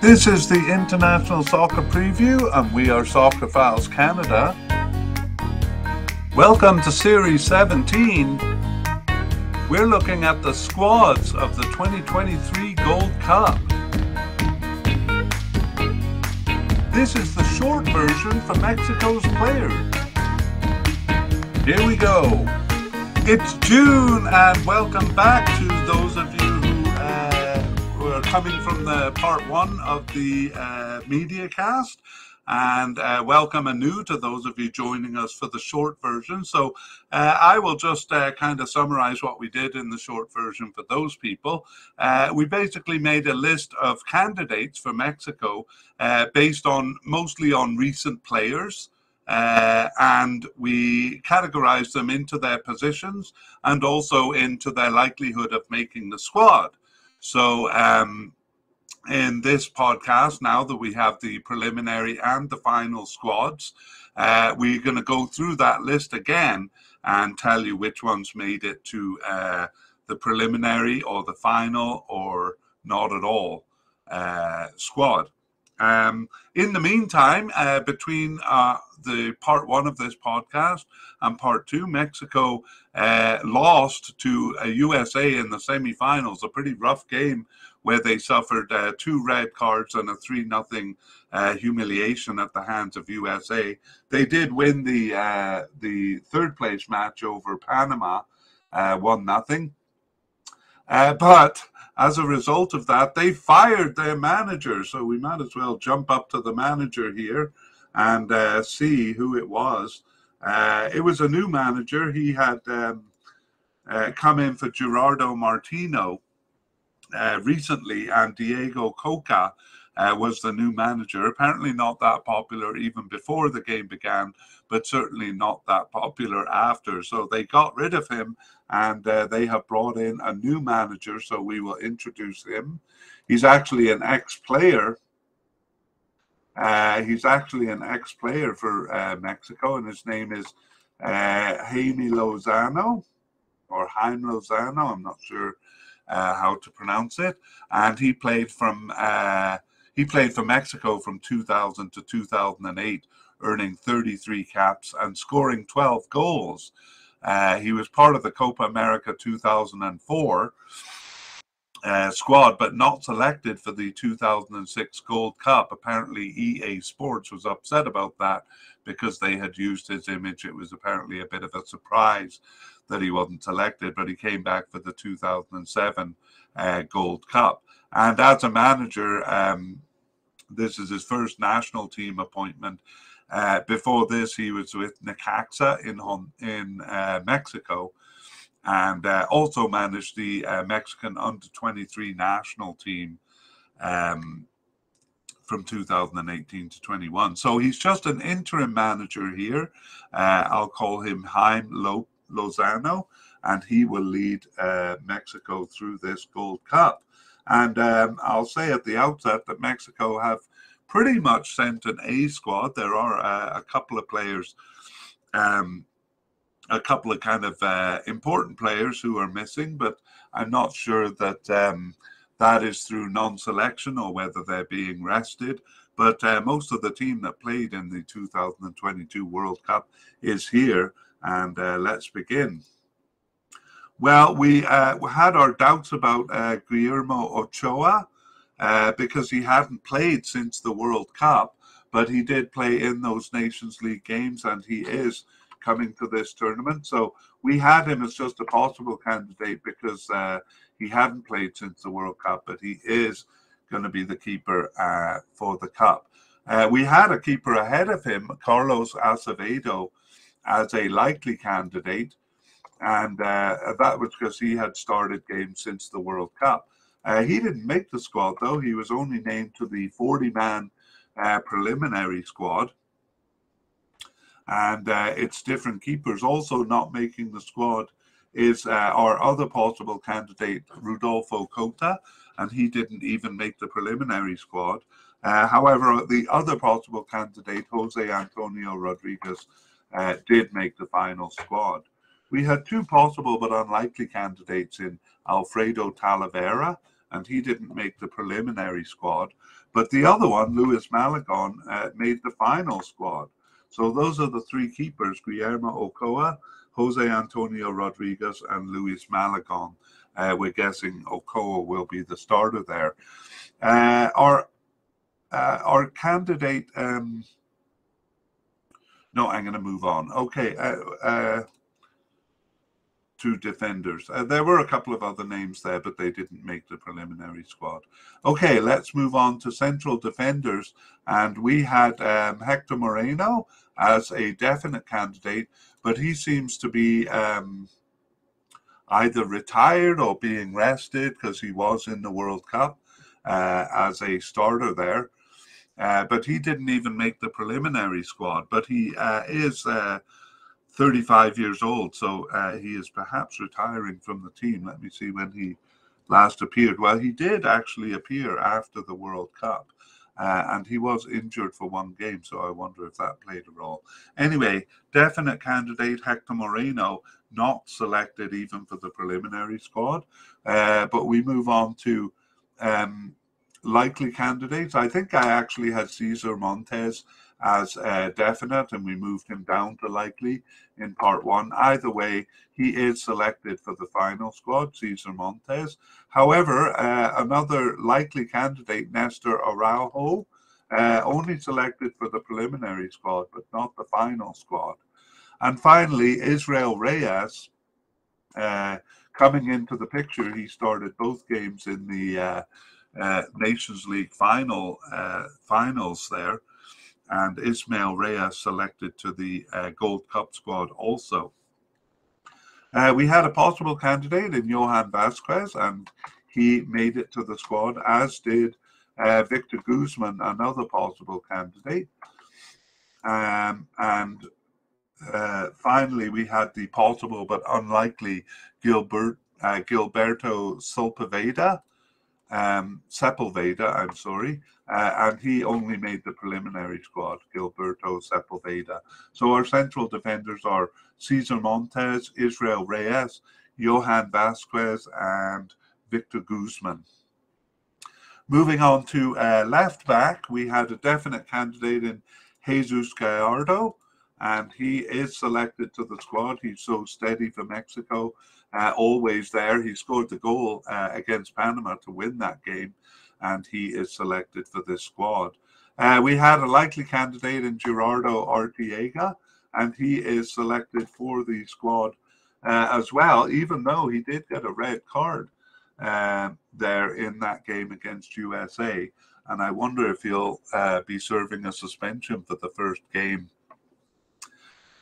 This is the International Soccer Preview, and we are Soccerphiles Canada. Welcome to Series 17. We're looking at the squads of the 2023 Gold Cup. This is the short version for Mexico's players. Here we go. It's June, and welcome back to those of you who are coming from the part one of the media cast, and welcome anew to those of you joining us for the short version. So I will just kind of summarize what we did in the short version for those people. We basically made a list of candidates for Mexico based on mostly on recent players. And we categorized them into their positions and also into their likelihood of making the squad. So in this podcast, now that we have the preliminary and the final squads, we're going to go through that list again and tell you which ones made it to the preliminary or the final or not at all squad. In the meantime, between the part one of this podcast and part two, Mexico lost to USA in the semifinals, a pretty rough game where they suffered 2 red cards and a 3-0 humiliation at the hands of USA. They did win the third place match over Panama, 1-0. But as a result of that, they fired their manager. So we might as well jump up to the manager here and see who it was. It was a new manager. He had come in for Gerardo Martino recently, and Diego Coca was the new manager. Apparently not that popular even before the game began, but certainly not that popular after. So they got rid of him, and they have brought in a new manager, so we will introduce him. He's actually an ex-player. He's actually an ex-player for Mexico, and his name is Jaime Lozano, or Jaime Lozano, I'm not sure how to pronounce it. And he played for Mexico from 2000 to 2008, earning 33 caps and scoring 12 goals. He was part of the Copa America 2004 squad, but not selected for the 2006 Gold Cup. Apparently EA Sports was upset about that because they had used his image. It was apparently a bit of a surprise that he wasn't selected, but he came back for the 2007 Gold Cup. And as a manager, this is his first national team appointment. Before this, he was with Necaxa in Mexico, and also managed the Mexican under-23 national team from 2018 to 21. So he's just an interim manager here. I'll call him Jaime Lozano, and he will lead Mexico through this Gold Cup. And I'll say at the outset that Mexico have pretty much sent an A squad. There are a couple of players, a couple of kind of important players who are missing, but I'm not sure that that is through non-selection or whether they're being rested. But most of the team that played in the 2022 World Cup is here, and let's begin. Well, we had our doubts about Guillermo Ochoa because he hadn't played since the World Cup, but he did play in those Nations League games, and he is coming to this tournament. So we had him as just a possible candidate because he hadn't played since the World Cup, but he is going to be the keeper for the Cup. We had a keeper ahead of him, Carlos Acevedo, as a likely candidate, and that was because he had started games since the World Cup. He didn't make the squad, though. He was only named to the 40-man preliminary squad. And it's different keepers. Also not making the squad is our other possible candidate, Rodolfo Cota, and he didn't even make the preliminary squad. However, the other possible candidate, Jose Antonio Rodriguez, did make the final squad. We had 2 possible but unlikely candidates in Alfredo Talavera, and he didn't make the preliminary squad. But the other one, Luis Malagón, made the final squad. So those are the three keepers: Guillermo Ochoa, Jose Antonio Rodriguez, and Luis Malagón. We're guessing Ochoa will be the starter there. Our candidate. No, I'm going to move on. Okay. To defenders. There were a couple of other names there, but they didn't make the preliminary squad. Okay, let's move on to central defenders. And we had Hector Moreno as a definite candidate, but he seems to be either retired or being rested because he was in the World Cup as a starter there. But he didn't even make the preliminary squad. But he is 35 years old, so he is perhaps retiring from the team. Let me see when he last appeared. Well, he did actually appear after the World Cup, and he was injured for one game, so I wonder if that played a role. Anyway, definite candidate Hector Moreno, not selected even for the preliminary squad, but we move on to likely candidates. I think I actually had Cesar Montes as definite, and we moved him down to likely in part one. Either way, he is selected for the final squad, Cesar Montes. However, another likely candidate, Nestor Araujo, only selected for the preliminary squad, but not the final squad. And finally, Israel Reyes, coming into the picture. He started both games in the Nations League finals there. And Ismael Reyes selected to the Gold Cup squad also. We had a possible candidate in Johan Vasquez, and he made it to the squad, as did Victor Guzman, another possible candidate. Finally, we had the possible but unlikely Gilberto Sepulveda, I'm sorry, and he only made the preliminary squad, Gilberto Sepulveda. So our central defenders are Cesar Montes, Israel Reyes, Johan Vasquez, and Victor Guzman. Moving on to left back, we had a definite candidate in Jesus Gallardo, and he is selected to the squad. He's so steady for Mexico, always there. He scored the goal against Panama to win that game, and he is selected for this squad. We had a likely candidate in Gerardo Arteaga, and he is selected for the squad as well, even though he did get a red card there in that game against USA. And I wonder if he'll be serving a suspension for the first game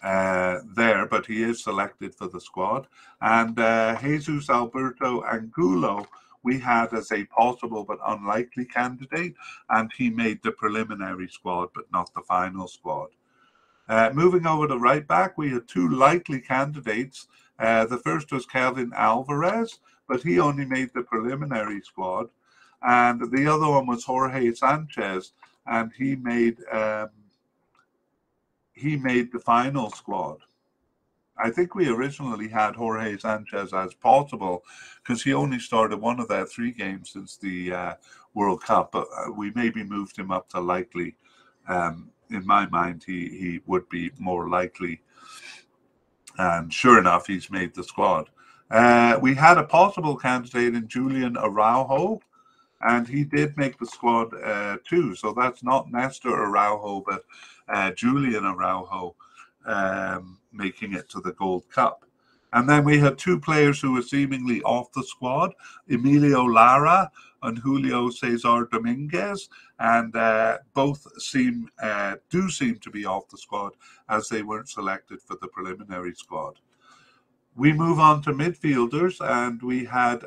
there, but he is selected for the squad. And Jesus Alberto Angulo we had as a possible but unlikely candidate, and he made the preliminary squad but not the final squad. Moving over to right back, we had two likely candidates. The first was Kelvin Alvarez, but he only made the preliminary squad. And the other one was Jorge Sanchez, and he made the final squad. I think we originally had Jorge Sanchez as possible because he only started one of their 3 games since the World Cup, but we maybe moved him up to likely. In my mind, he would be more likely. And sure enough, he's made the squad. We had a possible candidate in Julian Araujo, and he did make the squad too. So that's not Nestor Araujo, but Julian Araujo making it to the Gold Cup. And then we had 2 players who were seemingly off the squad, Emilio Lara and Julio Cesar Dominguez, and both do seem to be off the squad as they weren't selected for the preliminary squad. We move on to midfielders, and we had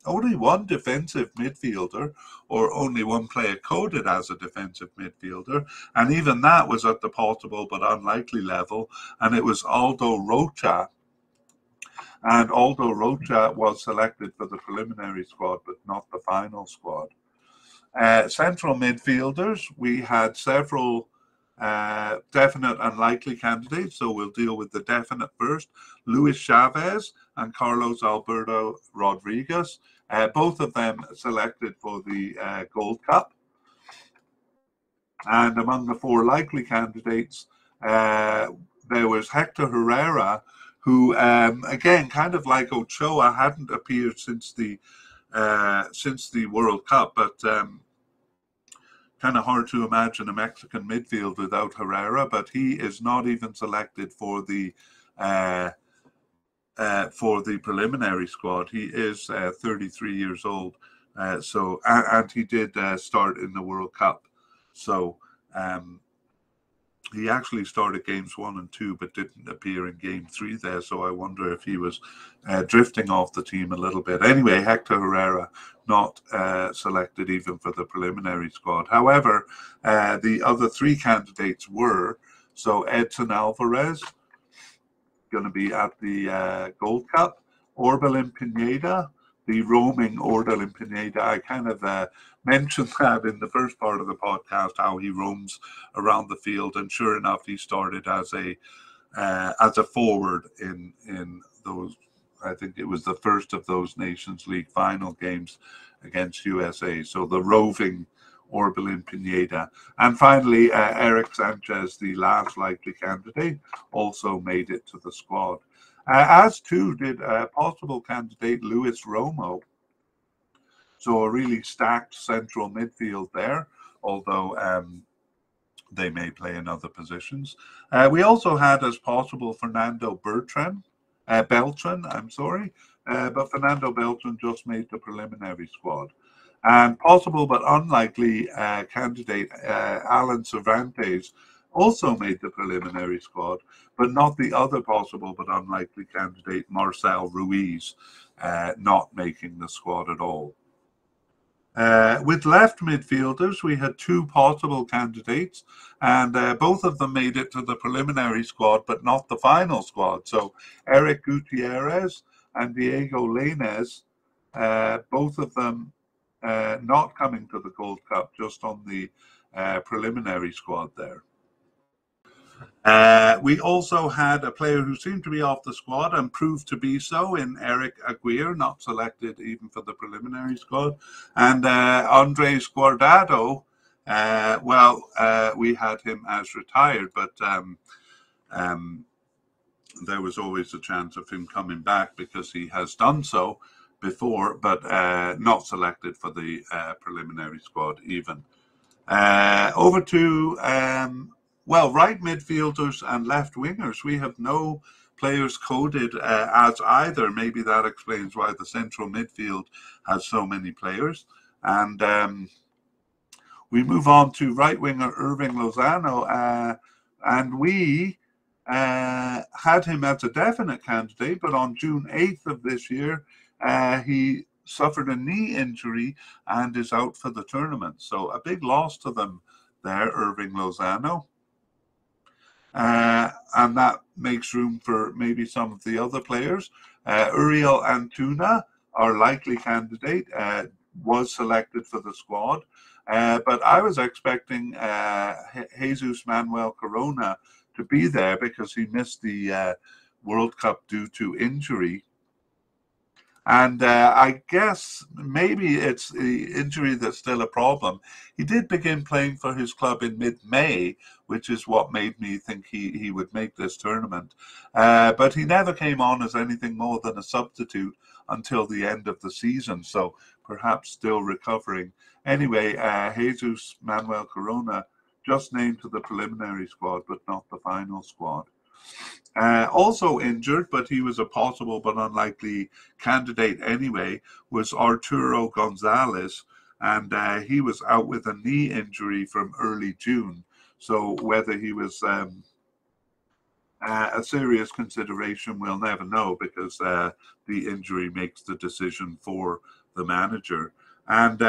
only one defensive midfielder, or only one player coded as a defensive midfielder, and even that was at the possible but unlikely level, and it was Aldo Rocha. And Aldo Rocha was selected for the preliminary squad, but not the final squad. Central midfielders, we had several definite and likely candidates, so we'll deal with the definite first. Luis Chavez and Carlos Alberto Rodriguez, both of them selected for the Gold Cup. And among the four likely candidates, there was Hector Herrera, who, again, kind of like Ochoa, hadn't appeared since the World Cup, but kind of hard to imagine a Mexican midfield without Herrera. But he is not even selected for the preliminary squad. He is 33 years old, and he did start in the World Cup. So he actually started games 1 and 2, but didn't appear in game 3 there. So I wonder if he was drifting off the team a little bit. Anyway, Hector Herrera not selected even for the preliminary squad. However, the other 3 candidates were, so Edson Alvarez, going to be at the Gold Cup, Orbelin Pineda, the roaming Orbelin Pineda. I kind of mentioned that in the first part of the podcast, how he roams around the field, and sure enough, he started as a forward in those. I think it was the first of those Nations League final games against USA. So the roving Orbelin Pineda. And finally, Eric Sanchez, the last likely candidate, also made it to the squad. As too did possible candidate Luis Romo. So a really stacked central midfield there, although they may play in other positions. We also had as possible Fernando Beltran, but Fernando Beltran just made the preliminary squad. And possible but unlikely candidate Alan Cervantes also made the preliminary squad, but not the other possible but unlikely candidate Marcel Ruiz, not making the squad at all. With left midfielders, we had 2 possible candidates, and both of them made it to the preliminary squad, but not the final squad. So Eric Gutierrez and Diego Lainez, both of them not coming to the Gold Cup, just on the preliminary squad there. We also had a player who seemed to be off the squad and proved to be so in Eric Aguirre, not selected even for the preliminary squad. And Andres Guardado, we had him as retired, but there was always a chance of him coming back because he has done so before, but not selected for the preliminary squad even. Over to right midfielders and left wingers. We have no players coded as either. Maybe that explains why the central midfield has so many players. And we move on to right winger Irving Lozano, and we had him as a definite candidate, but on June 8th of this year, he suffered a knee injury and is out for the tournament. So a big loss to them there, Irving Lozano. And that makes room for maybe some of the other players. Uriel Antuna, our likely candidate, was selected for the squad. But I was expecting Jesus Manuel Corona to be there because he missed the World Cup due to injury. And I guess maybe it's the injury that's still a problem. He did begin playing for his club in mid-May, which is what made me think he would make this tournament. But he never came on as anything more than a substitute until the end of the season, so perhaps still recovering. Anyway, Jesus Manuel Corona just named to the preliminary squad, but not the final squad. Also injured, but he was a possible but unlikely candidate anyway, was Arturo Gonzalez, and he was out with a knee injury from early June. So whether he was a serious consideration, we'll never know, because the injury makes the decision for the manager. And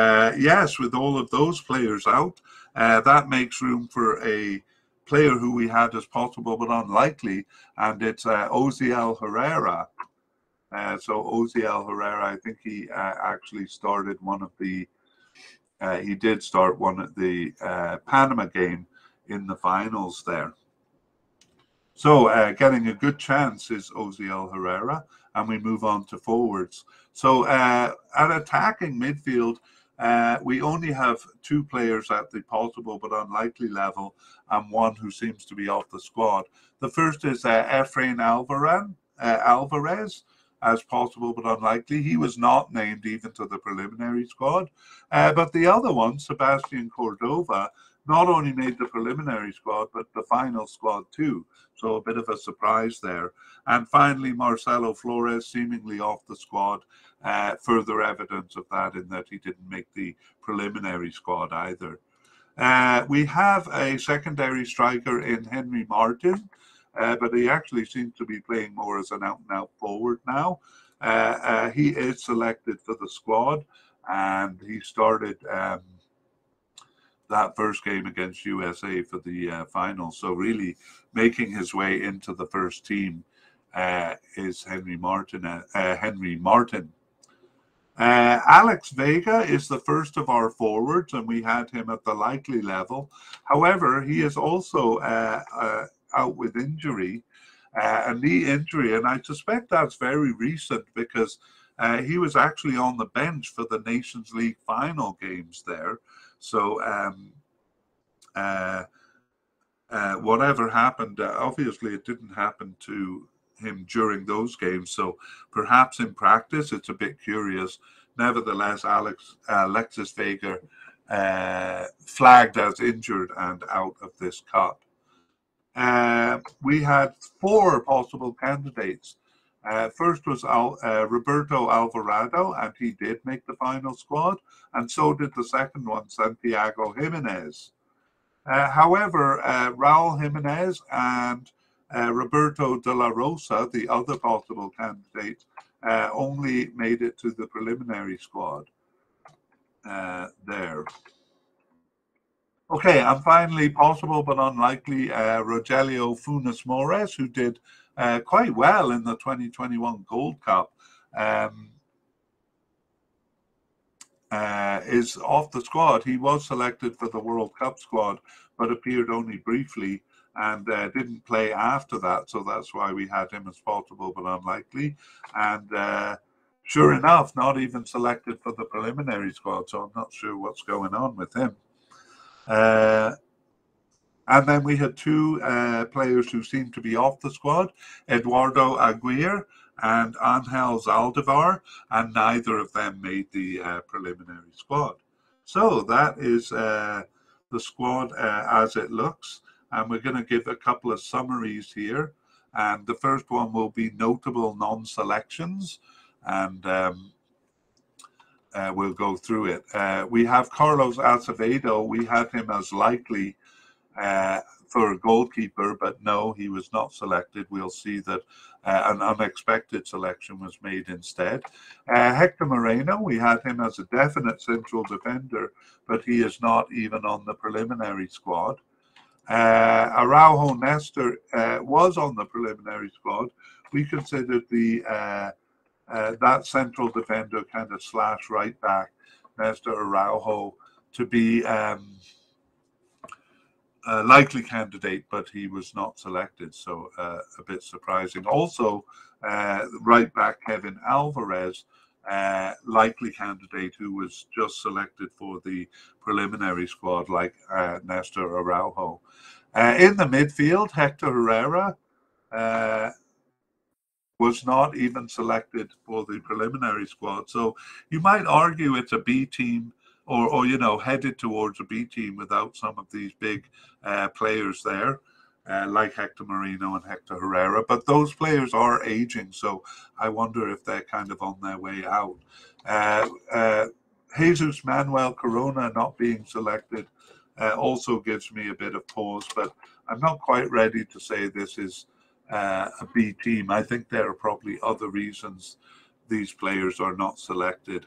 yes, with all of those players out, that makes room for a player who we had as possible but unlikely, and it's Oziel Herrera. So Oziel Herrera, I think he actually started he did start one of the Panama game in the finals there. So getting a good chance is Oziel Herrera, and we move on to forwards. So at attacking midfield, We only have 2 players at the possible but unlikely level and 1 who seems to be off the squad. The first is Efrain Alvarez, as possible but unlikely. He was not named even to the preliminary squad. But the other one, Sebastian Cordova, not only made the preliminary squad, but the final squad too. So a bit of a surprise there. And finally, Marcelo Flores, seemingly off the squad. Further evidence of that in that he didn't make the preliminary squad either. We have a secondary striker in Henry Martin, but he actually seems to be playing more as an out-and-out forward now. He is selected for the squad, and he started that first game against USA for the final. So really making his way into the first team is Henry Martin. Alex Vega is the first of our forwards, and we had him at the likely level. However, he is also out with injury, a knee injury, and I suspect that's very recent because he was actually on the bench for the Nations League final games there. So whatever happened, obviously it didn't happen to him during those games. So perhaps in practice, it's a bit curious. Nevertheless, Alexis Vega flagged as injured and out of this cup. We had 4 possible candidates. First was Roberto Alvarado, and he did make the final squad, and so did the second one, Santiago Jimenez. However, Raul Jimenez and Roberto de la Rosa, the other possible candidate, only made it to the preliminary squad there. Okay, and finally, possible but unlikely, Rogelio Funes Mores, who did quite well in the 2021 Gold Cup, is off the squad. He was selected for the World Cup squad, but appeared only briefly and didn't play after that. So that's why we had him as possible but unlikely. And sure enough, not even selected for the preliminary squad. So I'm not sure what's going on with him. And then we had 2 players who seemed to be off the squad, Eduardo Aguirre and Angel Zaldivar, and neither of them made the preliminary squad. So that is the squad as it looks. And we're going to give a couple of summaries here. And the first one will be notable non-selections. And we'll go through it. We have Carlos Acevedo. We had him as likely for a goalkeeper, but no, he was not selected. We'll see that an unexpected selection was made instead. Hector Moreno, we had him as a definite central defender, but he is not even on the preliminary squad. Araujo Nestor was on the preliminary squad. We considered that central defender kind of slash right back, Nestor Araujo, to be a likely candidate, but he was not selected, so a bit surprising. Also, right back Kevin Alvarez, likely candidate who was just selected for the preliminary squad, like Nestor Araujo. In the midfield, Hector Herrera was not even selected for the preliminary squad. So you might argue it's a B team, or you know, headed towards a B team without some of these big players there, like Hector Moreno and Hector Herrera. But those players are aging, so I wonder if they're kind of on their way out. Jesus Manuel Corona not being selected also gives me a bit of pause, but I'm not quite ready to say this is a B team. I think there are probably other reasons these players are not selected.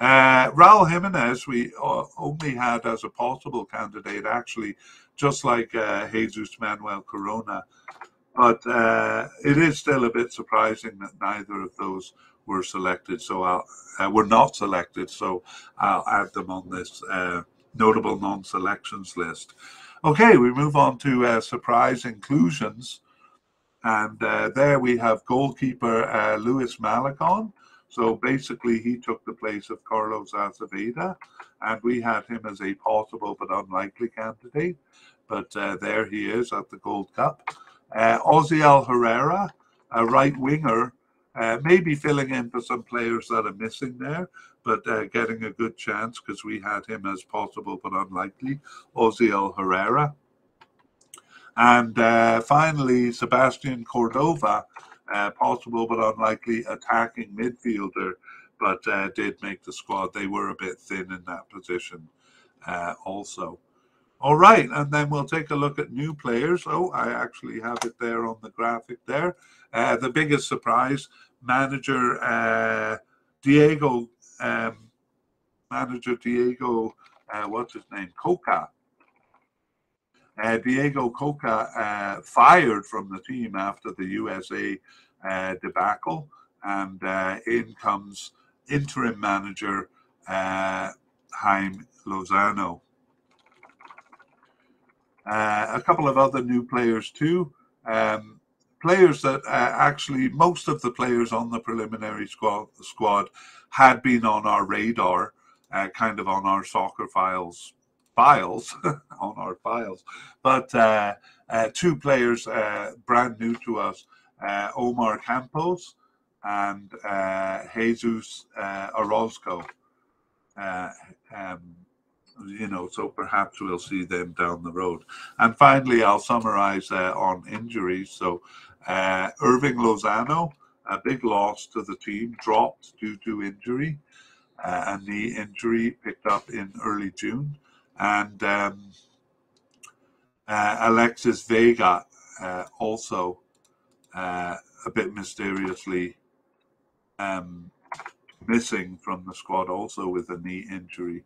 Raul Jimenez, we only had as a possible candidate, actually, just like Jesus Manuel Corona. But it is still a bit surprising that neither of those were selected. So were not selected. So I'll add them on this notable non-selections list. Okay, we move on to surprise inclusions. And there we have goalkeeper Luis Malagón, So basically, he took the place of Carlos Azevedo, and we had him as a possible but unlikely candidate. But there he is at the Gold Cup. Osiel Herrera, a right winger, maybe filling in for some players that are missing there, but getting a good chance because we had him as possible but unlikely. Osiel Herrera. And finally, Sebastian Cordova, possible but unlikely attacking midfielder, but did make the squad. They were a bit thin in that position also. All right, and then we'll take a look at new players. Oh, I actually have it there on the graphic there. The biggest surprise, manager Diego, what's his name? Coca. Diego Coca fired from the team after the USA debacle, and in comes interim manager Jaime Lozano. A couple of other new players too. Players that actually, most of the players on the preliminary squad had been on our radar, kind of on our soccer files, on our files. But two players brand new to us, Omar Campos and Jesus Orozco. So perhaps we'll see them down the road. And finally, I'll summarize on injuries. So Irving Lozano, a big loss to the team, dropped due to injury, a knee injury picked up in early June. And Alexis Vega also a bit mysteriously missing from the squad, also with a knee injury.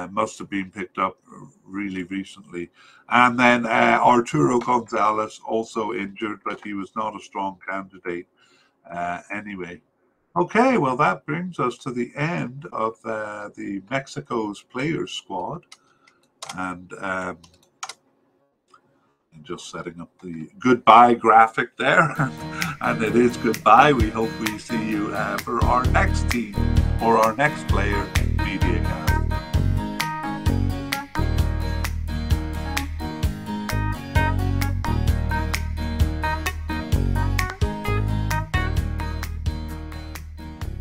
Must have been picked up really recently. And then Arturo Gonzalez also injured, but he was not a strong candidate anyway. Okay, well, that brings us to the end of the Mexico's players squad. And just setting up the goodbye graphic there. And it is goodbye. We hope we see you for our next team or our next player